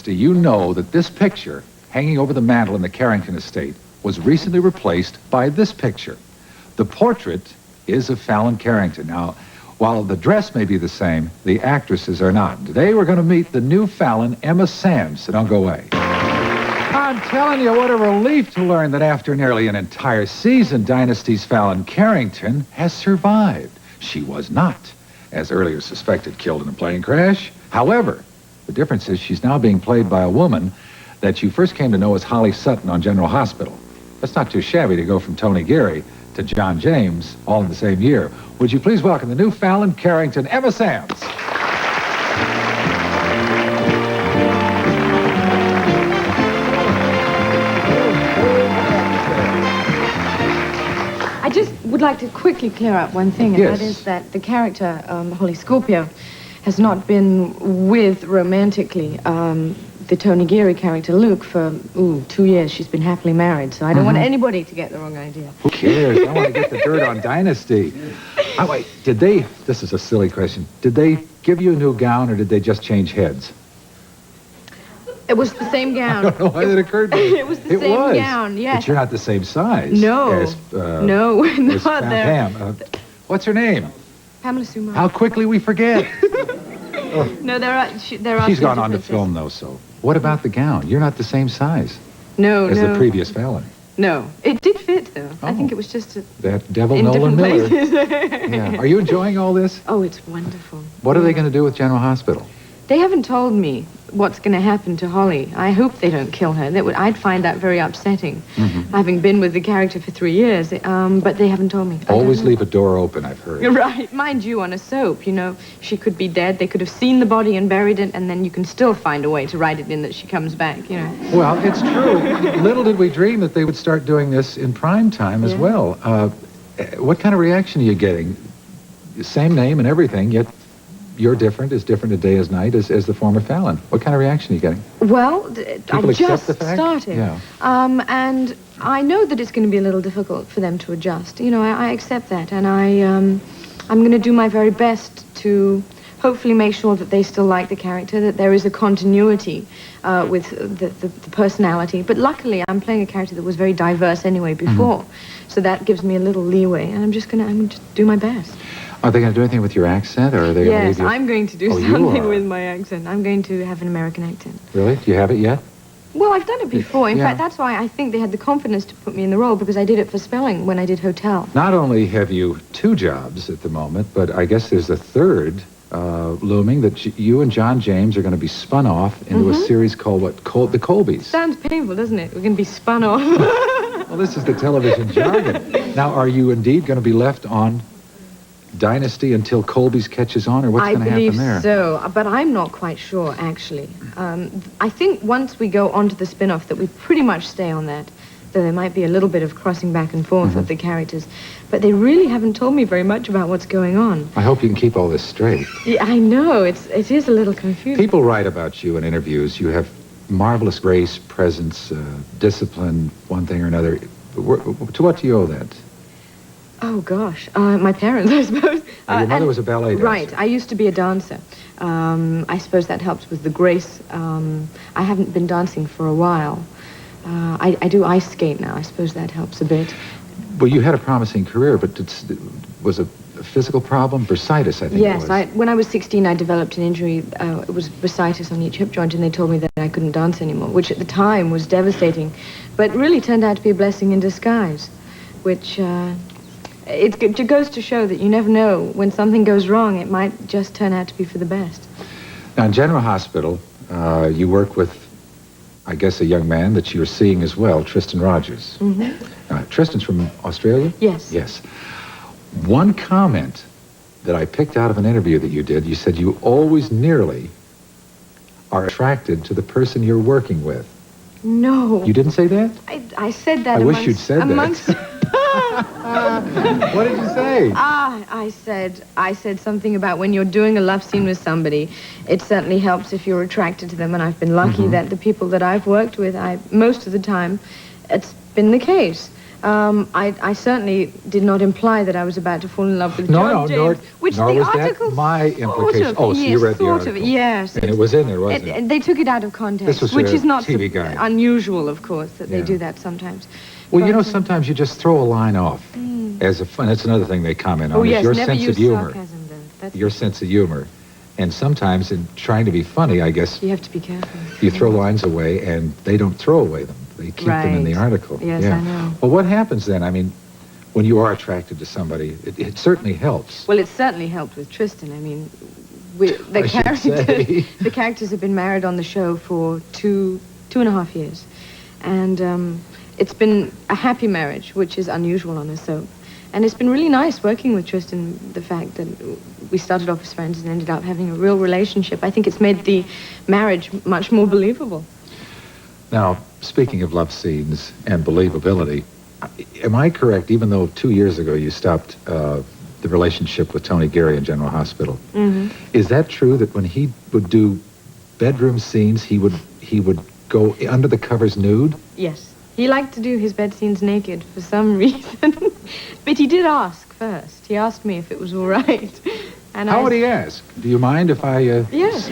Do you know that this picture hanging over the mantel in the Carrington estate was recently replaced by this picture? The portrait is of Fallon Carrington. Now, while the dress may be the same, the actresses are not. Today we're going to meet the new Fallon, Emma Samms, so don't go away. I'm telling you, what a relief to learn that after nearly an entire season, Dynasty's Fallon Carrington has survived. She was not, as earlier suspected, killed in a plane crash. However, the difference is she's now being played by a woman that you first came to know as Holly Sutton on General Hospital. That's not too shabby to go from Tony Geary to John James all in the same year. Would you please welcome the new Fallon Carrington, Emma Samms. I just would like to quickly clear up one thing, and Yes. that is that the character, Holly Scorpio, has not been with romantically the Tony Geary character, Luke, for 2 years. She's been happily married, so I don't want anybody to get the wrong idea. Who cares? I want to get the dirt on Dynasty. Oh, wait, this is a silly question, did they give you a new gown or did they just change heads? It was the same gown. I don't know why that occurred to me. It was the same gown, yes. But you're not the same size. No. As, No, we're as not there. Pam. What's her name? Pamela Sumar. How quickly we forget. No, there are She's two gone on to differences. film, though, so. What about the gown? You're not the same size No, as no. the previous Fallon. No. It did fit, though. I Oh. think it was just That devil in Nolan different Miller. places. Yeah. Are you enjoying all this? Oh, it's wonderful. What are they going to do with General Hospital? They haven't told me what's going to happen to Holly. I hope they don't kill her. I'd find that very upsetting, having been with the character for 3 years. But they haven't told me. I don't Always know. leave a door open, I've heard. Right. Mind you, on a soap, you know, she could be dead. They could have seen the body and buried it, and then you can still find a way to write it in that she comes back, you know. Well, it's true. Little did we dream that they would start doing this in prime time as Yeah. well. What kind of reaction are you getting? Same name and everything, yet you're different, as different a day as night as the former Fallon. What kind of reaction are you getting? Well, People I accept just the fact? started. Yeah. And I know that it's going to be a little difficult for them to adjust. You know, I accept that. And I'm going to do my very best to hopefully make sure that they still like the character, that there is a continuity with the personality. But luckily, I'm playing a character that was very diverse anyway before. So that gives me a little leeway. And I'm going to do my best. Are they going to do anything with your accent, or are they going to Yes, leave you? I'm going to do Oh, you something are. with my accent. I'm going to have an American accent. Really? Do you have it yet? Well, I've done it before. In Yeah. fact, that's why I think they had the confidence to put me in the role, because I did it for spelling when I did Hotel. Not only have you 2 jobs at the moment, but I guess there's a third looming, that you and John James are going to be spun off into a series called what? The Colbys. Sounds painful, doesn't it? We're going to be spun off. Well, this is the television jargon. Now, are you indeed going to be left on Dynasty until Colby's catches on, or what's I going to happen believe there? so, but I'm not quite sure, actually. I think once we go on to the spin-off that we pretty much stay on that, though there might be a little bit of crossing back and forth of the characters. But they really haven't told me very much about what's going on. I hope you can keep all this straight. Yeah, I know, it is a little confusing. People write about you in interviews. You have marvelous grace, presence, discipline, one thing or another. To what do you owe that? Oh, gosh. My parents, I suppose. Your mother was a ballet dancer. Right. I used to be a dancer. I suppose that helps with the grace. I haven't been dancing for a while. I do ice skate now. I suppose that helps a bit. Well, you had a promising career, but was a physical problem? Bursitis, I think it was. Yes. When I was 16, I developed an injury. It was bursitis on each hip joint, and they told me that I couldn't dance anymore, which at the time was devastating, but really turned out to be a blessing in disguise, which... It goes to show that you never know. When something goes wrong, it might just turn out to be for the best. Now, in General Hospital, you work with, I guess, a young man that you're seeing as well, Tristan Rogers. Tristan's from Australia? Yes. Yes. One comment that I picked out of an interview that you did, you said you always nearly are attracted to the person you're working with. No. You didn't say that? I said that I wish amongst... you'd said that. amongst... What did you say? I said something about when you're doing a love scene with somebody, it certainly helps if you're attracted to them, and I've been lucky that the people that I've worked with, most of the time, it's been the case. I certainly did not imply that I was about to fall in love with No, John no, James, which nor the was that article my sort implication. of, Oh, so you yes, read the sort of, article. yes. And it was in there, wasn't it? They took it out of context, This was which a is not TV guide. unusual, of course, that they Yeah. do that sometimes. Well, you But, know, sometimes you just throw a line off as a fun. That's another thing they comment on, oh is yes, your never sense use of humor. sarcasm then. That's Your sense of humor. And sometimes in trying to be funny, I guess, you have to be careful. you throw lines away and they don't throw away them. They keep them in the Right. article. Yes, yeah. I know. Well, what happens then? I mean, when you are attracted to somebody, it certainly helps. Well, it certainly helped with Tristan. I mean, the I should say. the characters have been married on the show for two and a half years, and it's been a happy marriage, which is unusual on a soap. And it's been really nice working with Tristan. The fact that we started off as friends and ended up having a real relationship, I think it's made the marriage much more believable. Now, speaking of love scenes and believability, am I correct, even though 2 years ago you stopped the relationship with Tony Geary in General Hospital, is that true that when he would do bedroom scenes, he would go under the covers nude? Yes. He liked to do his bed scenes naked for some reason. But he did ask first. He asked me if it was all right. And How would he ask? Do you mind if I Yes.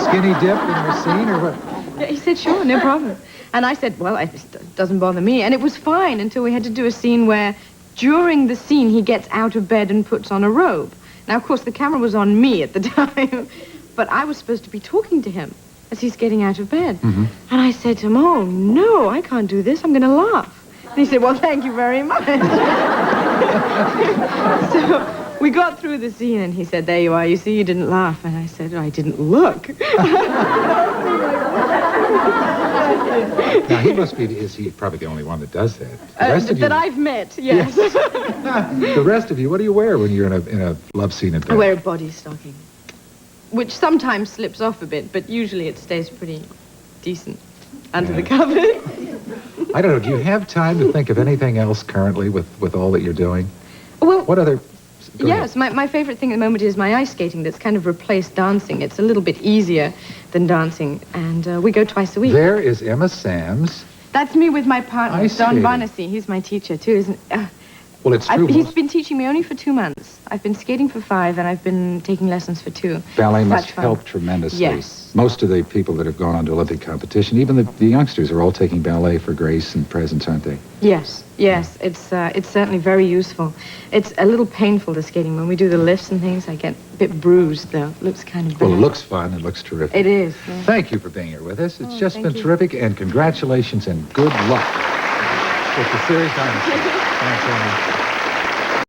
skinny dip in your scene or what? Yeah, he said, sure, no problem. And I said, well, it doesn't bother me. And it was fine until we had to do a scene where, during the scene, he gets out of bed and puts on a robe. Now, of course, the camera was on me at the time, but I was supposed to be talking to him as he's getting out of bed. And I said to him, oh, no, I can't do this. I'm going to laugh. And he said, well, thank you very much. So we got through the scene, and he said, there you are. You see, you didn't laugh. And I said, I didn't look. Now, is he probably the only one that does that? The rest of you, That I've met, yes. the rest of you, what do you wear when you're in a love scene in bed? I wear a body stocking, which sometimes slips off a bit, but usually it stays pretty decent under the covers. I don't know, do you have time to think of anything else currently with all that you're doing? Well, What other... Go yes, ahead. my favorite thing at the moment is my ice skating that's kind of replaced dancing. It's a little bit easier than dancing, and we go twice a week. There is Emma Sams. That's me with my partner, Ice Don skating. Barnesi. He's my teacher, too, isn't Well, it's true. He's been teaching me only for 2 months. I've been skating for 5, and I've been taking lessons for 2. Ballet must Such fun. help tremendously. Yes. Most of the people that have gone on to Olympic competition, even the youngsters, are all taking ballet for grace and presence, aren't they? Yes, it's certainly very useful. It's a little painful, the skating. When we do the lifts and things, I get a bit bruised, though. It looks kind of bad. Well, it looks fun. It looks terrific. It is. Yeah. Thank you for being here with us. It's just thank been you. terrific, and congratulations and good luck with the series dynasty. Thanks, Emma.